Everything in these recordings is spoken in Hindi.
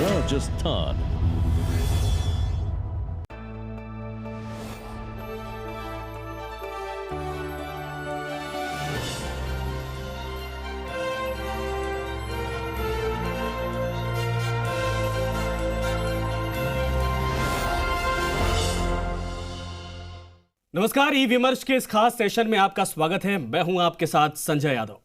राजस्थान। नमस्कार, ई विमर्श के इस खास सेशन में आपका स्वागत है। मैं हूं आपके साथ संजय यादव।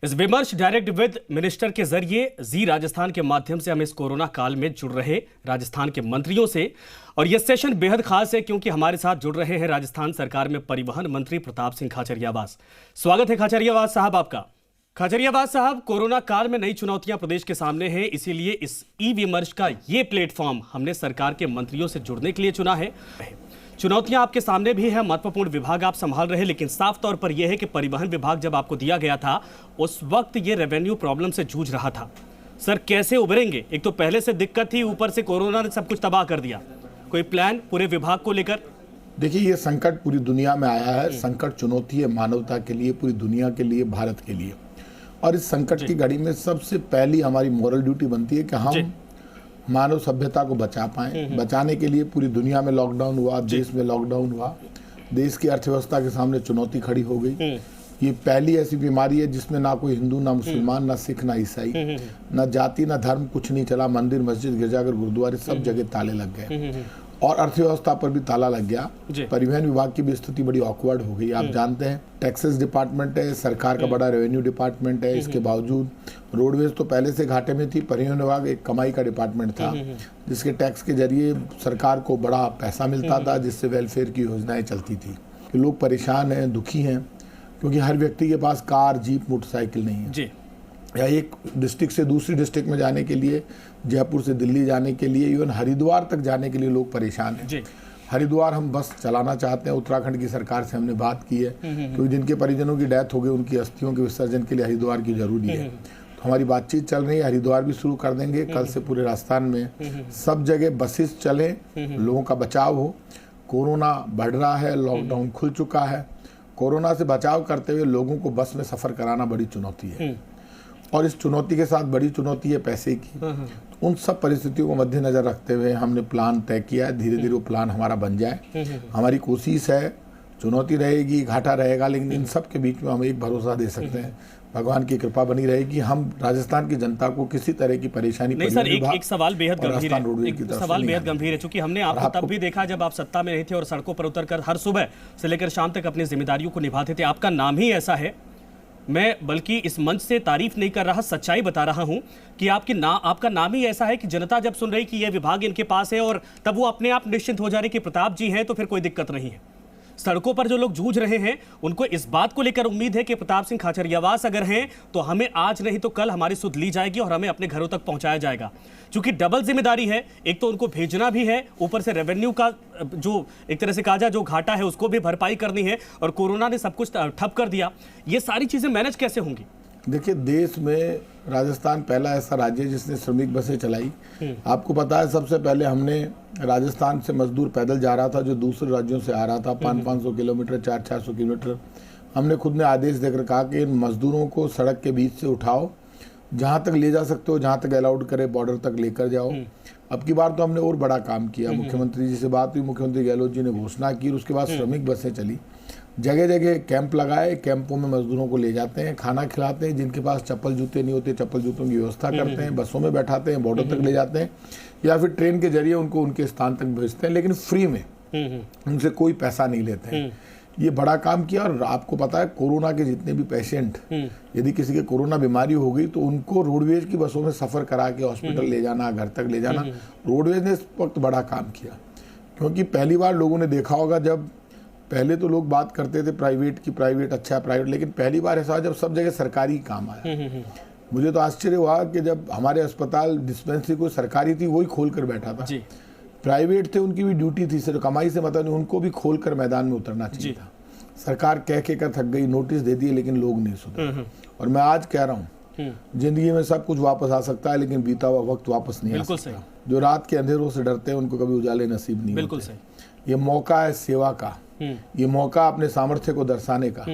इस विमर्श डायरेक्ट विद मिनिस्टर के जरिए जी राजस्थान के माध्यम से हम इस कोरोना काल में जुड़ रहे राजस्थान के मंत्रियों से, और यह सेशन बेहद खास है क्योंकि हमारे साथ जुड़ रहे हैं राजस्थान सरकार में परिवहन मंत्री प्रताप सिंह खाचरियावास। स्वागत है खाचरियावास साहब आपका। खाचरियावास साहब, कोरोना काल में नई चुनौतियां प्रदेश के सामने हैं, इसीलिए इस ई विमर्श का ये प्लेटफॉर्म हमने सरकार के मंत्रियों से जुड़ने के लिए चुना है। चुनौतियां आपके सामने भी है, महत्वपूर्ण विभाग आप संभाल रहे हैं, लेकिन साफ तौर पर यह है कि परिवहन विभाग जब आपको दिया गया था उस वक्त ये रेवेन्यू प्रॉब्लम से जूझ रहा था। सर, कैसे उभरेंगे? एक तो पहले से दिक्कत थी, ऊपर से कोरोना ने सब कुछ तबाह कर दिया। कोई प्लान पूरे विभाग को लेकर? देखिए, ये संकट पूरी दुनिया में आया है। संकट चुनौती है मानवता के लिए, पूरी दुनिया के लिए, भारत के लिए। और इस संकट की घड़ी में सबसे पहली हमारी मॉरल ड्यूटी बनती है कि हम मानव सभ्यता को बचा पाएं। बचाने के लिए पूरी दुनिया में लॉकडाउन हुआ, देश में लॉकडाउन हुआ, देश की अर्थव्यवस्था के सामने चुनौती खड़ी हो गई। ये पहली ऐसी बीमारी है जिसमें ना कोई हिंदू, ना मुसलमान, ना सिख, ना ईसाई, ना जाति, ना धर्म, कुछ नहीं चला। मंदिर, मस्जिद, गिरजाघर, गुरुद्वारे सब जगह ताले लग गए और अर्थव्यवस्था पर भी ताला लग गया। परिवहन विभाग की भी स्थिति बड़ी ऑकवर्ड हो गई। आप जानते हैं, टैक्सेस डिपार्टमेंट है, सरकार का बड़ा रेवेन्यू डिपार्टमेंट है। इसके बावजूद रोडवेज तो पहले से घाटे में थी। परिवहन विभाग एक कमाई का डिपार्टमेंट था जिसके टैक्स के जरिए सरकार को बड़ा पैसा मिलता था, जिससे वेलफेयर की योजनाएं चलती थी। लोग परेशान हैं, दुखी हैं, क्योंकि हर व्यक्ति के पास कार, जीप, मोटरसाइकिल नहीं है। या एक डिस्ट्रिक्ट से दूसरी डिस्ट्रिक्ट में जाने के लिए, जयपुर से दिल्ली जाने के लिए, इवन हरिद्वार तक जाने के लिए लोग परेशान हैं। हरिद्वार हम बस चलाना चाहते हैं। उत्तराखंड की सरकार से हमने बात की है, क्योंकि जिनके परिजनों की डेथ हो गई उनकी अस्थियों के विसर्जन के लिए हरिद्वार की जरूरी है। तो हमारी बातचीत चल रही है, हरिद्वार भी शुरू कर देंगे। कल से पूरे राजस्थान में सब जगह बसेस चले, लोगों का बचाव हो। कोरोना बढ़ रहा है, लॉकडाउन खुल चुका है। कोरोना से बचाव करते हुए लोगों को बस में सफर कराना बड़ी चुनौती है, और इस चुनौती के साथ बड़ी चुनौती है पैसे की। उन सब परिस्थितियों को मद्देनजर रखते हुए हमने प्लान तय किया है। धीरे धीरे वो प्लान हमारा बन जाए। हमारी कोशिश है, चुनौती रहेगी, घाटा रहेगा, लेकिन इन सब के बीच में हम एक भरोसा दे सकते हैं, भगवान की कृपा बनी रहेगी। हम राजस्थान की जनता को किसी तरह की परेशानी नहीं सर, एक सवाल बेहद गंभीर है। एक सवाल बेहद गंभीर है, क्योंकि हमने आपको तब भी देखा जब आप सत्ता में नहीं थे और सड़कों पर उतरकर हर सुबह से लेकर शाम तक अपनी जिम्मेदारियों को निभाते थे। आपका नाम ही ऐसा है। मैं बल्कि इस मंच से तारीफ नहीं कर रहा, सच्चाई बता रहा हूं कि आपका नाम ही ऐसा है कि जनता जब सुन रही कि यह विभाग इनके पास है, और तब वो अपने आप निश्चिंत हो जा रही कि प्रताप जी हैं तो फिर कोई दिक्कत नहीं है। सड़कों पर जो लोग जूझ रहे हैं उनको इस बात को लेकर उम्मीद है कि प्रताप सिंह खाचरियावास अगर हैं तो हमें आज नहीं तो कल हमारी सुध ली जाएगी और हमें अपने घरों तक पहुंचाया जाएगा। क्योंकि डबल जिम्मेदारी है, एक तो उनको भेजना भी है, ऊपर से रेवेन्यू का जो एक तरह से कहा जाए जो घाटा है उसको भी भरपाई करनी है, और कोरोना ने सब कुछ ठप कर दिया। ये सारी चीजें मैनेज कैसे होंगी? देखिए, देश में राजस्थान पहला ऐसा राज्य है जिसने श्रमिक बसें चलाई। आपको पता है, सबसे पहले हमने राजस्थान से मजदूर पैदल जा रहा था जो दूसरे राज्यों से आ रहा था, 500-500 किलोमीटर, 400-400 किलोमीटर। हमने खुद ने आदेश देकर कहा कि इन मजदूरों को सड़क के बीच से उठाओ, जहाँ तक ले जा सकते हो, जहाँ तक अलाउड करे बॉर्डर तक लेकर जाओ। अब की बार तो हमने और बड़ा काम किया। मुख्यमंत्री जी से बात हुई, मुख्यमंत्री गहलोत जी ने घोषणा की, उसके बाद श्रमिक बसें चली। जगह जगह कैंप लगाए, कैंपों में मजदूरों को ले जाते हैं, खाना खिलाते हैं। जिनके पास चप्पल जूते नहीं होते, चप्पल जूतों की व्यवस्था करते हैं, बसों में बैठाते हैं, बॉर्डर तक ले जाते हैं, या फिर ट्रेन के जरिए उनको उनके स्थान तक भेजते हैं, लेकिन फ्री में, उनसे कोई पैसा नहीं लेते हैं। ये बड़ा काम किया। और आपको पता है, कोरोना के जितने भी पेशेंट, यदि किसी के कोरोना बीमारी हो गई तो उनको रोडवेज की बसों में सफर करा के हॉस्पिटल ले जाना, घर तक ले जाना। रोडवेज ने इस वक्त बड़ा काम किया, क्योंकि पहली बार लोगों ने देखा होगा, जब पहले तो लोग बात करते थे प्राइवेट की, प्राइवेट अच्छा है प्राइवेट, लेकिन पहली बार ऐसा जब सब जगह सरकारी काम आया। मुझे तो आश्चर्य हुआ कि जब हमारे अस्पताल डिस्पेंसरी कोई सरकारी थी वही खोल कर बैठा था। प्राइवेट थे, उनकी भी ड्यूटी थी, सिर्फ कमाई से मतलब नहीं, उनको भी खोल कर मैदान में उतरना चाहिए था। सरकार कह के कर थक गई, नोटिस दे दिए, लेकिन लोग नहीं सुधरे। और मैं आज कह रहा हूँ, जिंदगी में सब कुछ वापस आ सकता है, लेकिन बीता हुआ वक्त वापस नहीं आ सकता। जो रात के अंधेरों से डरते हैं उनको कभी उजाले नसीब नहीं होते। ये मौका है सेवा का, ये मौका अपने सामर्थ्य को दर्शाने का।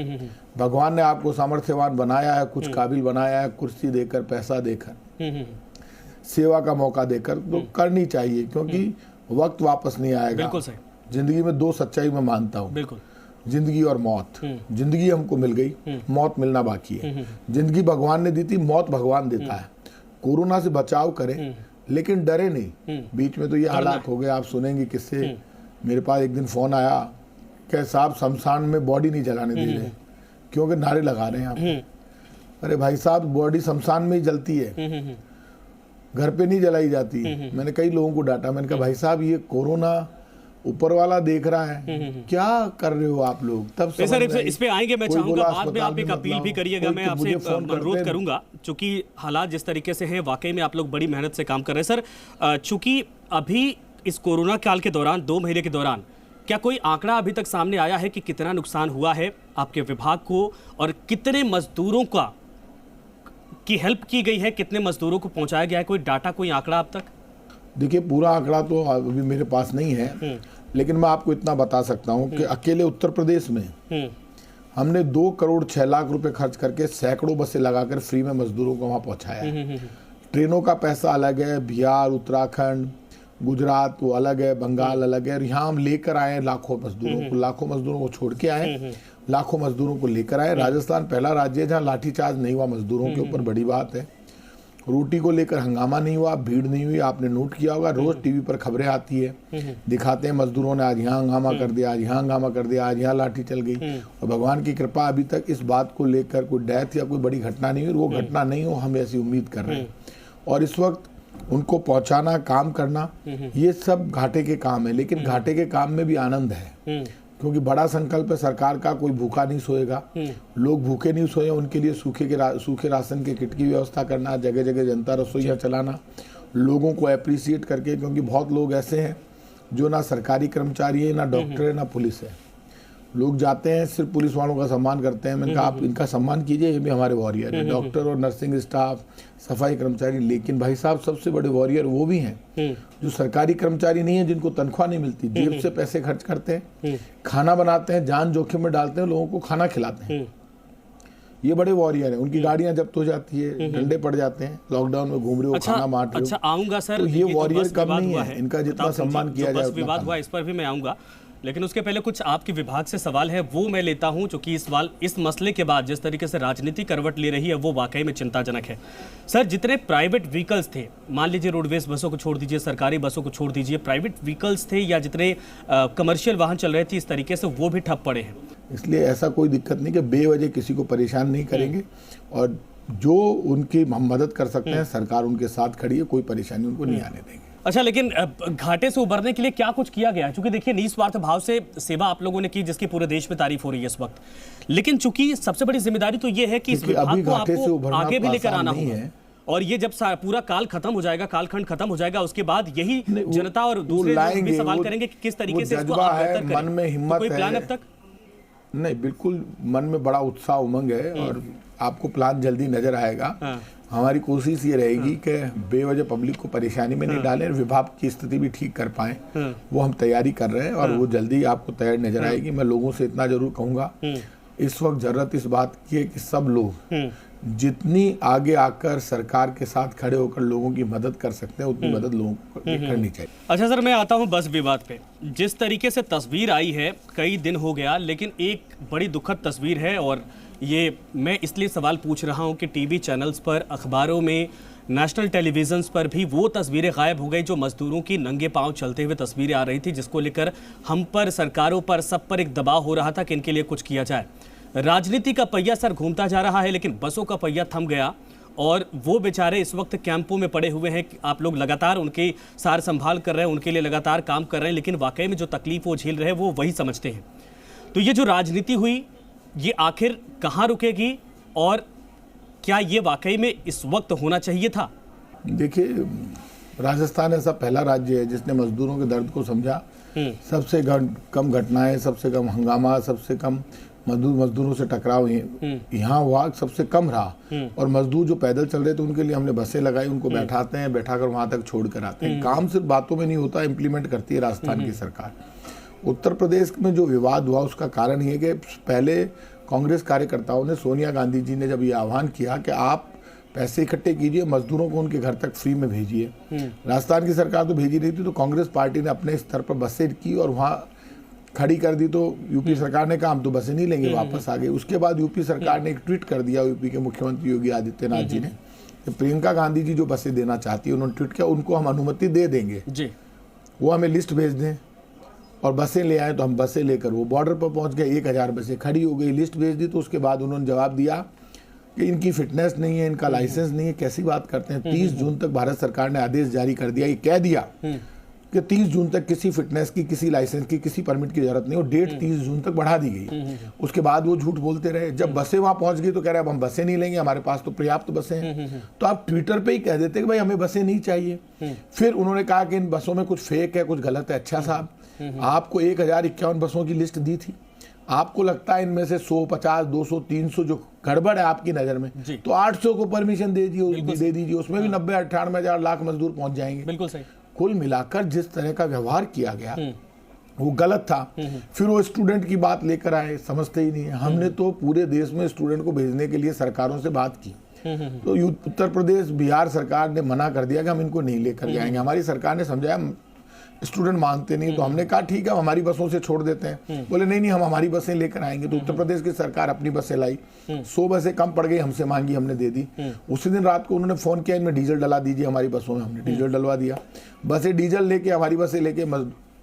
भगवान ने आपको सामर्थ्यवान बनाया है, कुछ काबिल बनाया है, कुर्सी देकर, पैसा देकर, सेवा का मौका देकर, तो करनी चाहिए, क्योंकि वक्त वापस नहीं आएगा। बिल्कुल सही। जिंदगी में 2 सच्चाई मैं मानता हूँ, बिल्कुल, जिंदगी और मौत। जिंदगी हमको मिल गई, मौत मिलना बाकी है। जिंदगी भगवान ने दी थी, मौत भगवान देता है। कोरोना से बचाव करें, लेकिन डरे नहीं। बीच में तो ये हालात हो गए, आप सुनेंगे किससे। मेरे पास एक दिन फोन आया कि साहब शमशान में बॉडी नहीं जलाने दे रहे, क्योंकि नारे लगा रहे हैं आप। अरे भाई साहब, बॉडी शमशान में ही जलती है, घर पे नहीं जलाई जाती। मैंने कई लोगों को डांटा, मैंने कहा भाई साहब ये कोरोना ऊपर वाला देख रहा है, क्या कर रहे हो आप लोग। तब सर इस पे आएंगे, मैं चाहूंगा बाद में आप एक अपील भी करिएगा। मैं आपसे अनुरोध करूंगा, चूंकि हालात जिस तरीके से है, वाकई में आप लोग बड़ी मेहनत से काम कर रहे हैं सर। चूंकि अभी इस कोरोना काल के दौरान 2 महीने के दौरान क्या कोई आंकड़ा अभी तक सामने आया है कि कितना नुकसान हुआ है आपके विभाग को, और कितने मजदूरों की हेल्प की गई है, कितने मजदूरों को पहुंचाया गया है? कोई डाटा, कोई आंकड़ा अब तक? देखिए, पूरा आंकड़ा तो अभी मेरे पास नहीं है, लेकिन मैं आपको इतना बता सकता हूं कि अकेले उत्तर प्रदेश में हमने 2 करोड़ 6 लाख रुपए खर्च करके सैकड़ों बसें लगाकर फ्री में मजदूरों को वहां पहुंचाया है। ट्रेनों का पैसा अलग है, बिहार, उत्तराखंड, गुजरात वो अलग है, बंगाल अलग है। और यहाँ हम लेकर आए लाखों मजदूरों को छोड़ के आए, लाखों मजदूरों को लेकर आए। राजस्थान पहला राज्य है जहाँ लाठीचार्ज नहीं हुआ मजदूरों के ऊपर, बड़ी बात है। रोटी को लेकर हंगामा नहीं हुआ, भीड़ नहीं हुई। आपने नोट किया होगा, रोज टीवी पर खबरें आती है, दिखाते हैं मजदूरों ने आज यहाँ हंगामा कर दिया, आज यहाँ हंगामा कर दिया, आज यहाँ लाठी चल गई। और भगवान की कृपा अभी तक इस बात को लेकर कोई डेथ या कोई बड़ी घटना नहीं हुई। वो घटना नहीं हो, हम ऐसी उम्मीद कर रहे हैं। और इस वक्त उनको पहुंचाना, काम करना, ये सब घाटे के काम है, लेकिन घाटे के काम में भी आनंद है, क्योंकि बड़ा संकल्प है सरकार का। कोई भूखा नहीं सोएगा, लोग भूखे नहीं सोए, उनके लिए सूखे राशन के किट की व्यवस्था करना, जगह जगह जनता रसोइयाँ चलाना, लोगों को अप्रिसिएट करके, क्योंकि बहुत लोग ऐसे हैं जो ना सरकारी कर्मचारी है, ना डॉक्टर है, ना पुलिस है। लोग जाते हैं, सिर्फ पुलिस वालों का सम्मान करते हैं। मैंने कहा आप इनका सम्मान कीजिए, ये भी हमारे वॉरियर है, डॉक्टर और नर्सिंग स्टाफ, सफाई कर्मचारी। लेकिन भाई साहब, सबसे बड़े वॉरियर वो भी हैं जो सरकारी कर्मचारी नहीं है, जिनको तनख्वाह नहीं मिलती, जेब से पैसे खर्च करते हैं, खाना बनाते हैं, जान जोखिम में डालते हैं, लोगों को खाना खिलाते हैं। ये बड़े वॉरियर हैं। उनकी गाड़ियां जब्त हो जाती है, डंडे पड़ जाते हैं, लॉकडाउन में घूम रहे हो, खाना बांट रहे हो। आऊंगा सर, तो ये वॉरियर कम नहीं है, इनका जितना सम्मान किया जाए। विवाद हुआ, इस पर भी मैं आऊंगा, लेकिन उसके पहले कुछ आपके विभाग से सवाल है, वो मैं लेता हूं। क्योंकि इस मसले के बाद जिस तरीके से राजनीति करवट ले रही है, वो वाकई में चिंताजनक है। सर, जितने प्राइवेट व्हीकल्स थे, मान लीजिए रोडवेज बसों को छोड़ दीजिए, सरकारी बसों को छोड़ दीजिए, प्राइवेट व्हीकल्स थे या जितने कमर्शियल वाहन चल रहे थे इस तरीके से, वो भी ठप पड़े हैं। इसलिए ऐसा कोई दिक्कत नहीं कि बेवजह किसी को परेशान नहीं करेंगे, और जो उनकी हम मदद कर सकते हैं, सरकार उनके साथ खड़ी है, कोई परेशानी उनको नहीं आने देंगे। अच्छा, लेकिन घाटे से उबरने के लिए क्या कुछ किया गया है? क्योंकि देखिए, निस्वार्थ भाव से सेवा आप लोगों ने की, जिसकी पूरे देश में तारीफ हो रही है इस वक्त। लेकिन चूंकि सबसे बड़ी जिम्मेदारी तो ये है कि इस विभाग को आपको आगे भी लेकर आना होगा। और ये जब पूरा काल खत्म हो जाएगा, कालखंड खत्म हो जाएगा, उसके बाद यही जनता और दूसरे लोग भी सवाल करेंगे कि किस तरीके से इसको आप बेहतर करें। मन में हिम्मत है, कोई प्लान अब तक नहीं? बिल्कुल मन में बड़ा उत्साह, उमंग है, और आपको प्लान जल्दी नजर आएगा। हमारी कोशिश ये रहेगी कि बेवजह पब्लिक को परेशानी में नहीं डालें, विभाग की स्थिति भी ठीक कर पाएं। वो हम तैयारी कर रहे हैं, और वो जल्दी आपको तैयार नजर आएगी। मैं लोगों से इतना जरूर कहूंगा, इस वक्त जरूरत इस बात की है कि सब लोग जितनी आगे आकर सरकार के साथ खड़े होकर लोगों की मदद कर सकते हैं, उतनी मदद लोगों को करनी चाहिए। अच्छा सर, मैं आता हूं बस विवाद पे। जिस तरीके से तस्वीर आई है, कई दिन हो गया, लेकिन एक बड़ी दुखद तस्वीर है। और ये मैं इसलिए सवाल पूछ रहा हूं कि टीवी चैनल्स पर, अखबारों में, नेशनल टेलीविजन्स पर भी वो तस्वीरें गायब हो गई जो मजदूरों की नंगे पांव चलते हुए तस्वीरें आ रही थी, जिसको लेकर हम पर, सरकारों पर, सब पर एक दबाव हो रहा था कि इनके लिए कुछ किया जाए। राजनीति का पहिया सर घूमता जा रहा है, लेकिन बसों का पहिया थम गया, और वो बेचारे इस वक्त कैंपों में पड़े हुए हैं। आप लोग लगातार उनकी सार संभाल कर रहे हैं, उनके लिए लगातार काम कर रहे हैं, लेकिन वाकई में जो तकलीफ वो झेल रहे हैं, वो वही समझते हैं। तो ये जो राजनीति हुई, ये आखिर कहाँ रुकेगी, और क्या ये वाकई में इस वक्त होना चाहिए था? देखिए, राजस्थान ऐसा पहला राज्य है जिसने मजदूरों के दर्द को समझा। सबसे कम घटनाएं, सबसे कम हंगामा, सबसे कम मजदूरों से टकराव यहाँ हुआ, सबसे कम रहा। और मजदूर जो पैदल चल रहे थे, उनके लिए हमने बसें लगाई, उनको बैठाते हैं, बैठाकर वहां तक छोड़ कर आते हैं। काम सिर्फ बातों में नहीं होता, इम्प्लीमेंट करती है राजस्थान की सरकार। उत्तर प्रदेश में जो विवाद हुआ, उसका कारण ये कि पहले कांग्रेस कार्यकर्ताओं ने, सोनिया गांधी जी ने जब ये आह्वान किया कि आप पैसे इकट्ठे कीजिए, मजदूरों को उनके घर तक फ्री में भेजिए। राजस्थान की सरकार तो भेजी नहीं थी, तो कांग्रेस पार्टी ने अपने स्तर पर बसें की और वहाँ खड़ी कर दी, तो यूपी सरकार ने कहा हम तो बसें नहीं लेंगे, वापस आ गए। उसके बाद यूपी सरकार ने एक ट्वीट कर दिया, यूपी के मुख्यमंत्री योगी आदित्यनाथ जी ने, कि प्रियंका गांधी जी जो बसें देना चाहती है, उन्होंने ट्वीट किया, उनको हम अनुमति दे देंगे जी, वो हमें लिस्ट भेज दें और बसें ले आए। तो हम बसें लेकर वो बॉर्डर पर पहुंच गए, 1000 बसें खड़ी हो गई, लिस्ट भेज दी। तो उसके बाद उन्होंने जवाब दिया कि इनकी फिटनेस नहीं है, इनका लाइसेंस नहीं है, कैसी बात करते हैं। 30 जून तक भारत सरकार ने आदेश जारी कर दिया, ये कह दिया कि 30 जून तक किसी फिटनेस की, किसी लाइसेंस की, किसी परमिट की जरूरत नहीं, और डेट 30 जून तक बढ़ा दी गई। उसके बाद वो झूठ बोलते रहे। जब बसें वहां पहुंच गई तो कह रहे अब हम बसें नहीं लेंगे, हमारे पास तो पर्याप्त बसें हैं। तो आप ट्विटर पे ही कह देते कि भाई हमें बसें नहीं चाहिए। फिर उन्होंने कहा कि इन बसों में कुछ फेक है, कुछ गलत है। अच्छा साहब, आपको 1051 बसों की लिस्ट दी थी, आपको लगता है इनमें से 100, 50, 200, 300 जो गड़बड़ है आपकी नजर में, तो 800 को परमिशन दे दीजिए, उसमें भी 90, 98 हजार लाख मजदूर पहुंच जाएंगे। बिल्कुल सही। कुल मिलाकर जिस तरह का व्यवहार किया गया वो गलत था। फिर वो स्टूडेंट की बात लेकर आए, समझते ही नहीं है। हमने तो पूरे देश में स्टूडेंट को भेजने के लिए सरकारों से बात की, तो उत्तर प्रदेश, बिहार सरकार ने मना कर दिया कि हम इनको नहीं लेकर जाएंगे। हमारी सरकार ने समझाया, स्टूडेंट मानते नहीं, तो हमने कहा ठीक है, हम हमारी बसों से छोड़ देते हैं। बोले नहीं, हम हमारी बसें लेकर आएंगे। तो उत्तर प्रदेश की सरकार अपनी बसें लाई, 100 बसें कम पड़ गई, हमसे मांगी, हमने दे दी। उसी दिन रात को उन्होंने फोन किया, इनमें डीजल डला दीजिए हमारी बसों में, हमने डीजल डलवा दिया। बसें डीजल लेके, हमारी बसें लेके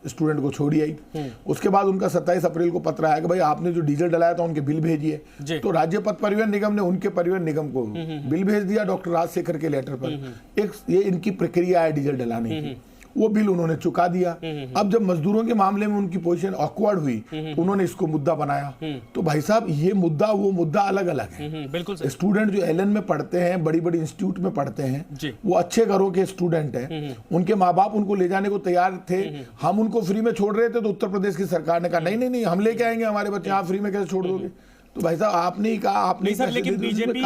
स्टूडेंट को छोड़ी आई। उसके बाद उनका 27 अप्रैल को पत्र आया कि भाई आपने जो डीजल डलाया था उनके बिल भेजिए। तो राज्य पथ परिवहन निगम ने उनके परिवहन निगम को बिल भेज दिया, डॉक्टर राजशेखर के लेटर पर। ये इनकी प्रक्रिया है डीजल डलाने की। वो बिल उन्होंने चुका दिया। अब जब मजदूरों के मामले में उनकी पोजीशन ऑकवर्ड हुई, तो उन्होंने इसको मुद्दा बनाया। तो भाई साहब, ये मुद्दा वो मुद्दा अलग अलग है। बिल्कुल। स्टूडेंट जो एलएन में पढ़ते हैं, बड़ी बड़ी इंस्टीट्यूट में पढ़ते हैं, वो अच्छे घरों के स्टूडेंट हैं, उनके माँ बाप उनको ले जाने को तैयार थे। हम उनको फ्री में छोड़ रहे थे, तो उत्तर प्रदेश की सरकार ने कहा नहीं, हम लेके आएंगे हमारे बच्चे, आप फ्री में कैसे छोड़ दोगे? तो भाई साहब, आपने ही कहा, आपने सर, लेकिन बीजेपी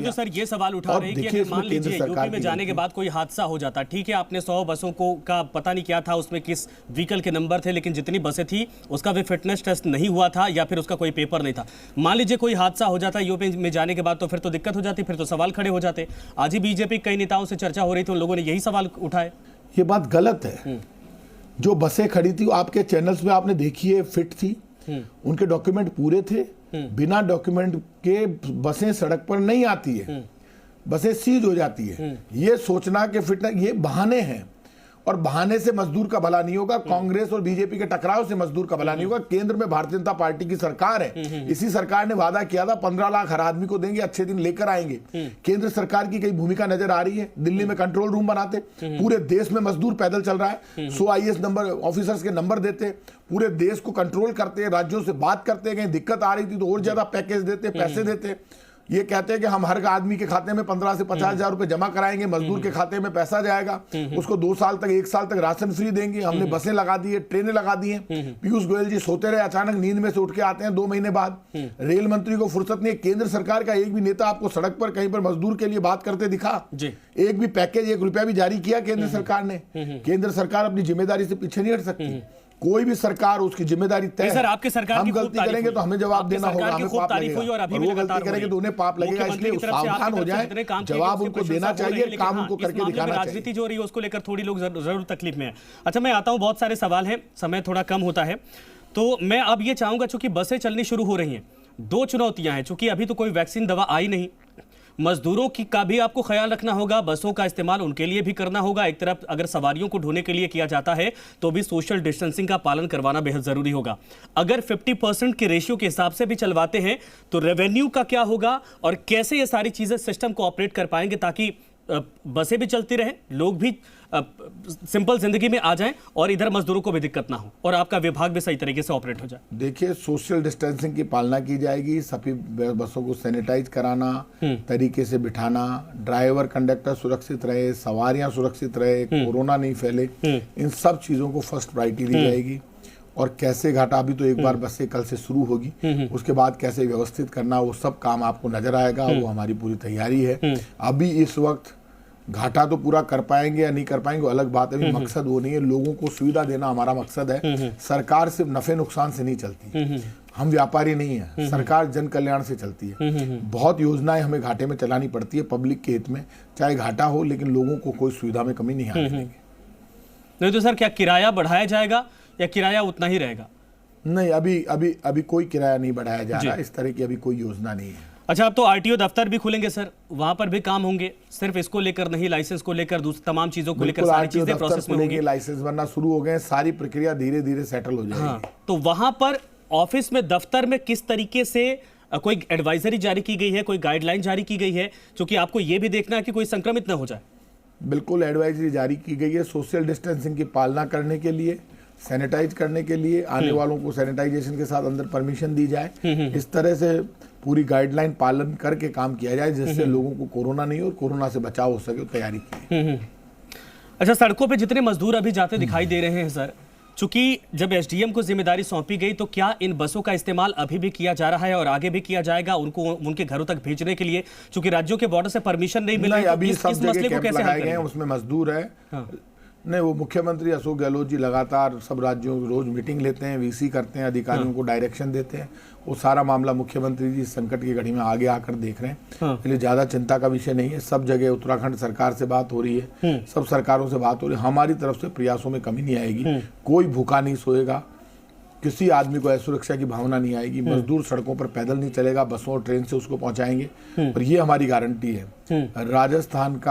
तो सर ये सवाल उठा रही है कि मान लीजिए यूपी में जाने के बाद कोई हादसा हो जाता, ठीक है, आपने 100 बसों को का पता नहीं क्या था, उसमें किस व्हीकल के नंबर थे, लेकिन जितनी बसें थी उसका भी फिटनेस टेस्ट नहीं हुआ था या फिर उसका कोई पेपर नहीं था। मान लीजिए कोई हादसा हो जाता यूपी में जाने के बाद, तो फिर तो दिक्कत हो जाती, फिर तो सवाल खड़े हो जाते। आज ही बीजेपी कई नेताओं से चर्चा हो रही थी, उन लोगों ने यही सवाल उठाए। ये बात गलत है। जो बसें खड़ी थी आपके चैनल्स में आपने देखी है, फिट थी, उनके डॉक्यूमेंट पूरे थे। बिना डॉक्यूमेंट के बसें सड़क पर नहीं आती है, बसें सीज हो जाती है। ये सोचना कि फिटनेस, ये बहाने हैं, और बहाने से मजदूर का भला नहीं होगा। कांग्रेस और बीजेपी के टकराव से मजदूर का भला नहीं होगा। केंद्र में भारतीय जनता पार्टी की सरकार है, इसी सरकार ने वादा किया था 15 लाख हर आदमी को देंगे, अच्छे दिन लेकर आएंगे। केंद्र सरकार की कई भूमिका नजर आ रही है। दिल्ली में कंट्रोल रूम बनाते, पूरे देश में मजदूर पैदल चल रहा है, 100 IAS नंबर ऑफिसर्स के नंबर देते, पूरे देश को कंट्रोल करते, राज्यों से बात करते, कहीं दिक्कत आ रही थी तो और ज्यादा पैकेज देते, पैसे देते। ये कहते हैं कि हम हर आदमी के खाते में 15 से 50 हजार रुपए जमा कराएंगे, मजदूर के खाते में पैसा जाएगा, उसको 2 साल तक, 1 साल तक राशन फ्री देंगे। हमने बसें लगा दी है, ट्रेनें लगा दी हैं। पीयूष गोयल जी सोते रहे, अचानक नींद में से उठ के आते हैं 2 महीने बाद। रेल मंत्री को फुर्सत नहीं। केंद्र सरकार का एक भी नेता आपको सड़क पर कहीं पर मजदूर के लिए बात करते दिखा? एक भी पैकेज, 1 रुपया भी जारी किया केंद्र सरकार ने? केंद्र सरकार अपनी जिम्मेदारी से पीछे नहीं हट सकती। कोई भी सरकार, उसकी जिम्मेदारी तय है। सर, आपके सरकार हम गलती करेंगे तो हमें जवाब देना होगा, हमें पाप लगेगा, और वो गलती करेंगे तो उन्हें पाप लगेगा। इसलिए सावधान हो जाए, जवाब उनको देना चाहिए, काम उनको करके दिखाना चाहिए। राजनीति जो हो रही है उसको लेकर थोड़ी लोग जरूर तकलीफ में है। अच्छा, मैं आता हूँ, बहुत सारे सवाल हैं, समय थोड़ा कम होता है, तो मैं अब ये चाहूंगा, चूंकि बसें चलनी शुरू हो रही हैं, 2 चुनौतियां हैं, चूंकि अभी तो कोई वैक्सीन दवा आई नहीं, मजदूरों की का भी आपको ख्याल रखना होगा, बसों का इस्तेमाल उनके लिए भी करना होगा। एक तरफ अगर सवारियों को ढोने के लिए किया जाता है तो भी सोशल डिस्टेंसिंग का पालन करवाना बेहद जरूरी होगा। अगर 50% के रेशियो के हिसाब से भी चलवाते हैं तो रेवेन्यू का क्या होगा, और कैसे ये सारी चीजें सिस्टम को ऑपरेट कर पाएंगे ताकि बसें भी चलती रहें, लोग भी सिंपल जिंदगी में आ जाएं और इधर मजदूरों को भी दिक्कत ना हो और आपका विभाग भी सही तरीके से ऑपरेट हो जाए। देखिए, सोशल डिस्टेंसिंग की पालना की जाएगी, सभी बसों को सैनिटाइज कराना, तरीके से बिठाना, ड्राइवर कंडक्टर सुरक्षित रहे, सवारियां सुरक्षित रहे, कोरोना नहीं फैले, इन सब चीजों को फर्स्ट प्रायोरिटी दी जाएगी। और कैसे घाटा, अभी तो एक बार बसें कल से शुरू होगी, उसके बाद कैसे व्यवस्थित करना, वो सब काम आपको नजर आएगा, वो हमारी पूरी तैयारी है। अभी इस वक्त घाटा तो पूरा कर पाएंगे या नहीं कर पाएंगे वो अलग बात है, अभी मकसद वो नहीं है। लोगों को सुविधा देना हमारा मकसद है। सरकार सिर्फ नफे नुकसान से नहीं चलती, हम व्यापारी नहीं है, सरकार जन कल्याण से चलती है। बहुत योजनाएं हमें घाटे में चलानी पड़ती है पब्लिक के हित में, चाहे घाटा हो, लेकिन लोगों को कोई सुविधा में कमी नहीं आने देंगे। नहीं तो सर क्या किराया बढ़ाया जाएगा या किराया उतना ही रहेगा? नहीं, अभी कोई किराया नहीं बढ़ाया जा रहा, इस तरह की अभी कोई योजना नहीं है। अच्छा, अब तो आरटीओ दफ्तर भी खुलेंगे सर, वहां पर भी काम होंगे, सिर्फ इसको लेकर नहीं, लाइसेंस को लेकर, दूसरी तमाम चीजों को लेकर सारी चीजें प्रोसेस में होंगी। लाइसेंस बनना शुरू हो गए, सारी प्रक्रिया धीरे धीरे सेटल हो जाएगी। हाँ, तो वहां पर ऑफिस में, दफ्तर में किस तरीके से कोई एडवाइजरी जारी की गई है, कोई गाइडलाइन जारी की गई है, क्योंकि आपको यह भी देखना है कि कोई संक्रमित न हो जाए? बिल्कुल एडवाइजरी जारी की गई है, सोशल डिस्टेंसिंग की पालना करने के लिए, सैनिटाइज करने के लिए, आने वालों को सैनिटाइजेशन के साथ अंदर परमिशन दी जाए। इस तरह से पूरी गाइडलाइन पालन करके काम किया जाए, जिससे लोगों को कोरोना नहीं हो और कोरोना से बचाव हो सके, तैयारी की। अच्छा, सड़कों पे जितने मजदूर अभी जाते दिखाई दे रहे हैं सर, चूंकि जब एसडीएम को जिम्मेदारी सौंपी गई तो क्या इन बसों का इस्तेमाल अभी भी किया जा रहा है और आगे भी किया जाएगा उनको उनके घरों तक भेजने के लिए, चूंकि राज्यों के बॉर्डर से परमिशन नहीं मिल रही? अभी सब जगह कैंप लगाए गए हैं, उसमें मजदूर है। हाँ। नहीं, वो मुख्यमंत्री अशोक गहलोत जी लगातार सब राज्यों की रोज मीटिंग लेते हैं, वीसी करते हैं, अधिकारियों को डायरेक्शन देते हैं। वो सारा मामला मुख्यमंत्री जी संकट की घड़ी में आगे आकर देख रहे हैं। इसलिए ज्यादा चिंता का विषय नहीं है। सब जगह उत्तराखंड सरकार से बात हो रही है, सब सरकारों से बात हो रही है। हमारी तरफ से प्रयासों में कमी नहीं आएगी। कोई भूखा नहीं सोएगा, किसी आदमी को असुरक्षा की भावना नहीं आएगी। मजदूर सड़कों पर पैदल नहीं चलेगा, बसों और ट्रेन से उसको पहुंचाएंगे, और ये हमारी गारंटी है। राजस्थान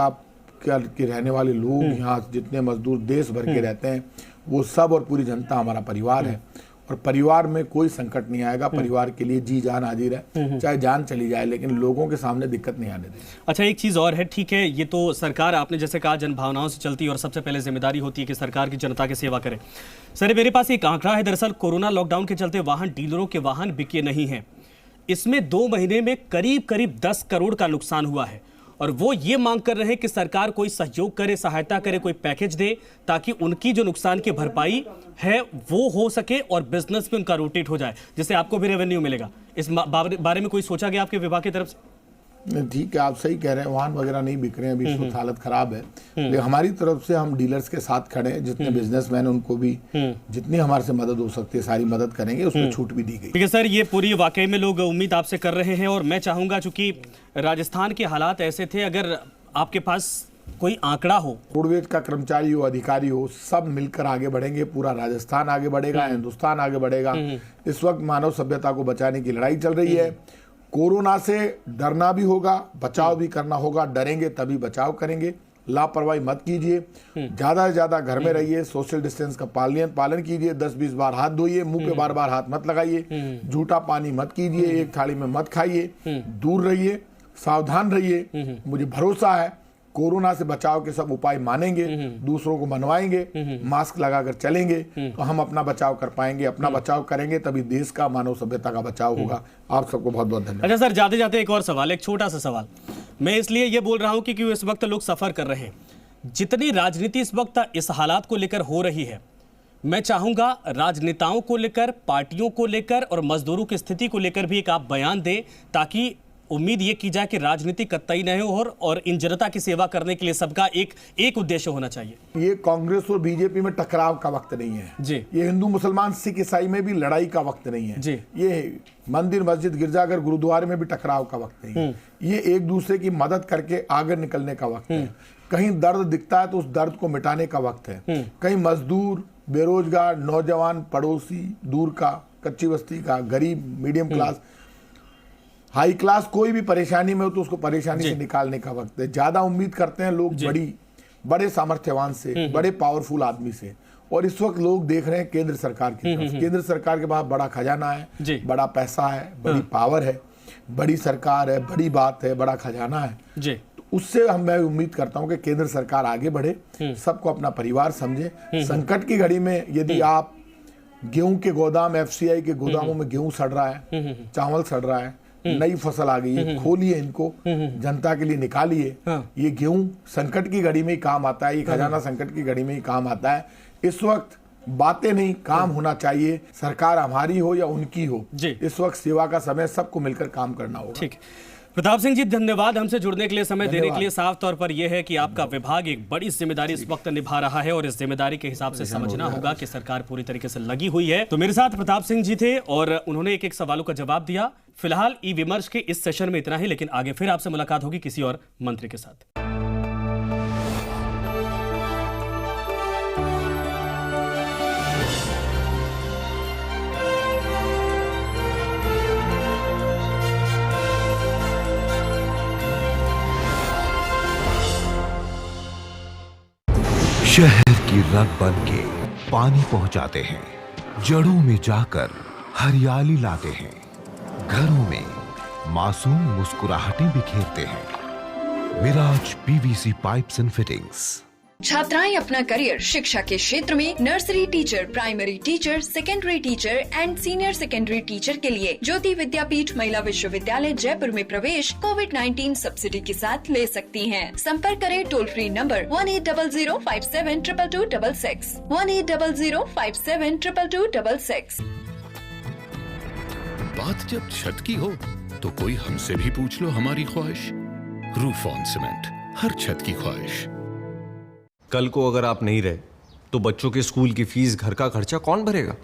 के रहने वाले लोग, यहाँ जितने मजदूर देश भर के रहते हैं, वो सब और पूरी जनता हमारा परिवार है, और परिवार में कोई संकट नहीं आएगा। परिवार के लिए जी जान हाजिर है, चाहे जान चली जाए, लेकिन लोगों के सामने दिक्कत नहीं आने देगी। अच्छा, एक चीज और है, ठीक है, ये तो सरकार, आपने जैसे कहा, जन भावनाओं से चलती है और सबसे पहले जिम्मेदारी होती है कि सरकार की जनता की सेवा करे। सर, मेरे पास एक आंकड़ा है, दरअसल कोरोना लॉकडाउन के चलते वाहन डीलरों के वाहन बिके नहीं है। इसमें 2 महीने में करीब 10 करोड़ का नुकसान हुआ है, और वो ये मांग कर रहे हैं कि सरकार कोई सहयोग करे, सहायता करे, कोई पैकेज दे, ताकि उनकी जो नुकसान की भरपाई है वो हो सके और बिजनेस में उनका रोटेट हो जाए, जिससे आपको भी रेवेन्यू मिलेगा। इस बारे में कोई सोचा गया आपके विभाग की तरफ से? ठीक है, आप सही कह रहे हैं, वाहन वगैरह नहीं बिक रहे हैं, अभी इस वक्त हालत खराब है। लेकिन हमारी तरफ से हम डीलर्स के साथ खड़े हैं, जितने बिजनेसमैन उनको भी जितनी हमारे से मदद हो सकती है सारी मदद करेंगे, उसमें छूट भी दी गई। ठीक है सर, ये पूरी वाकई में लोग उम्मीद आपसे कर रहे हैं, और मैं चाहूंगा, चूंकि राजस्थान के हालात ऐसे थे, अगर आपके पास कोई आंकड़ा हो, रोडवेज का कर्मचारी हो, अधिकारी हो, सब मिलकर आगे बढ़ेंगे, पूरा राजस्थान आगे बढ़ेगा, हिंदुस्तान आगे बढ़ेगा। इस वक्त मानव सभ्यता को बचाने की लड़ाई चल रही है। कोरोना से डरना भी होगा, बचाव भी करना होगा। डरेंगे तभी बचाव करेंगे। लापरवाही मत कीजिए, ज्यादा से ज्यादा घर में रहिए, सोशल डिस्टेंस का पालन कीजिए, 10-20 बार हाथ धोइए, मुंह पे बार-बार हाथ मत लगाइए, झूठा पानी मत कीजिए, एक थाली में मत खाइए, दूर रहिए, सावधान रहिए। मुझे भरोसा है कोरोना से बचाव के सब उपाय मानेंगे, दूसरों को मनवाएंगे, मास्क लगाकर चलेंगे, तो हम अपना बचाव कर पाएंगे। अपना बचाव करेंगे तभी देश का, मानव सभ्यता का बचाव होगा। आप सबको बहुत बहुत धन्यवाद। अच्छा सर, जाते जाते एक और सवाल, एक छोटा सा सवाल। मैं इसलिए ये बोल रहा हूं कि इस वक्त लोग सफर कर रहे हैं, जितनी राजनीति इस वक्त इस हालात को लेकर हो रही है, मैं चाहूंगा राजनेताओं को लेकर, पार्टियों को लेकर और मजदूरों की स्थिति को लेकर भी एक आप बयान दें, ताकि उम्मीद ये की जाए कि राजनीति कतई नहीं हो, और इन जनता की सेवा करने के लिए सबका एक उद्देश्य होना चाहिए। ये कांग्रेस और बीजेपी में टकराव का वक्त नहीं है जी। ये हिंदू मुसलमान सिख ईसाई में भी लड़ाई का वक्त नहीं है जी। ये मंदिर मस्जिद गिरजाघर गुरुद्वारे में भी टकराव का वक्त नहीं है। ये एक दूसरे की मदद करके आगे निकलने का वक्त है। कहीं दर्द दिखता है तो उस दर्द को मिटाने का वक्त है। कहीं मजदूर, बेरोजगार, नौजवान, पड़ोसी, दूर का, कच्ची बस्ती का, गरीब, मीडियम क्लास, हाई क्लास, कोई भी परेशानी में हो तो उसको परेशानी से निकालने का वक्त है। ज्यादा उम्मीद करते हैं लोग बड़े सामर्थ्यवान से, बड़े पावरफुल आदमी से, और इस वक्त लोग देख रहे हैं केंद्र सरकार की तरफ। केंद्र सरकार के पास बड़ा खजाना है, बड़ा पैसा है, बड़ी पावर है, बड़ी सरकार है, बड़ी बात है, बड़ा खजाना है जी। तो उससे मैं उम्मीद करता हूं कि केंद्र सरकार आगे बढ़े, सबको अपना परिवार समझे। संकट की घड़ी में यदि आप गेहूं के गोदाम, एफसीआई के गोदामों में गेहूं सड़ रहा है, चावल सड़ रहा है, नई फसल आ गई है, खोलिए इनको, जनता के लिए निकालिए। ये गेहूं संकट की घड़ी में ही काम आता है, ये खजाना संकट की घड़ी में ही काम आता है। इस वक्त बातें नहीं, काम होना चाहिए। सरकार हमारी हो या उनकी हो, जी। इस वक्त सेवा का समय, सबको मिलकर काम करना होगा। ठीक है। प्रताप सिंह जी, धन्यवाद हमसे जुड़ने के लिए, समय देने के धन्यवाद। लिए। साफ तौर पर यह है कि आपका विभाग एक बड़ी जिम्मेदारी इस वक्त निभा रहा है और इस जिम्मेदारी के हिसाब से समझना होगा कि सरकार पूरी तरीके से लगी हुई है। तो मेरे साथ प्रताप सिंह जी थे और उन्होंने एक एक सवालों का जवाब दिया। फिलहाल ई विमर्श के इस सेशन में इतना ही, लेकिन आगे फिर आपसे मुलाकात होगी किसी और मंत्री के साथ। शहर की रग बन के पानी पहुंचाते हैं, जड़ों में जाकर हरियाली लाते हैं, घरों में मासूम मुस्कुराहटें बिखेरते हैं। Miraj PVC pipes and fittings. छात्राएं अपना करियर शिक्षा के क्षेत्र में nursery teacher, primary teacher, secondary teacher and senior secondary teacher के लिए ज्योति विद्यापीठ महिला विश्वविद्यालय जयपुर में प्रवेश कोविड-19 सब्सिडी के साथ ले सकती हैं। संपर्क करें टोल फ्री नंबर 1800572266 1800572266। बात जब छत की हो तो कोई हमसे भी पूछ लो हमारी ख्वाहिश। रूफॉन सीमेंट, हर छत की ख्वाहिश। कल को अगर आप नहीं रहे तो बच्चों के स्कूल की फीस, घर का खर्चा कौन भरेगा?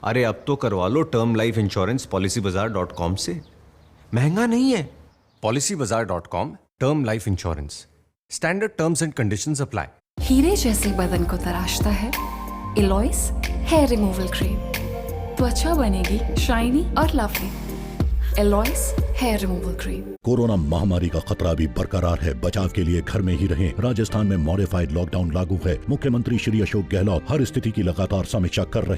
अरे अब तो करवा लो टर्म लाइफ इंश्योरेंस policybazaar.com से। महंगा नहीं है। policybazaar.com, term life insurance, standard terms and conditions apply. हीरे जैसे बदन को तराशता है एलॉइस हेयर रिमूवल क्रीम। त्वचा बनेगी शाइनी और लवली। एलॉइस हेयर रिमूवल क्रीम। कोरोना महामारी का खतरा भी बरकरार है, बचाव के लिए घर में ही रहें। राजस्थान में मॉडिफाइड लॉकडाउन लागू है। मुख्यमंत्री श्री अशोक गहलोत हर स्थिति की लगातार समीक्षा कर रहे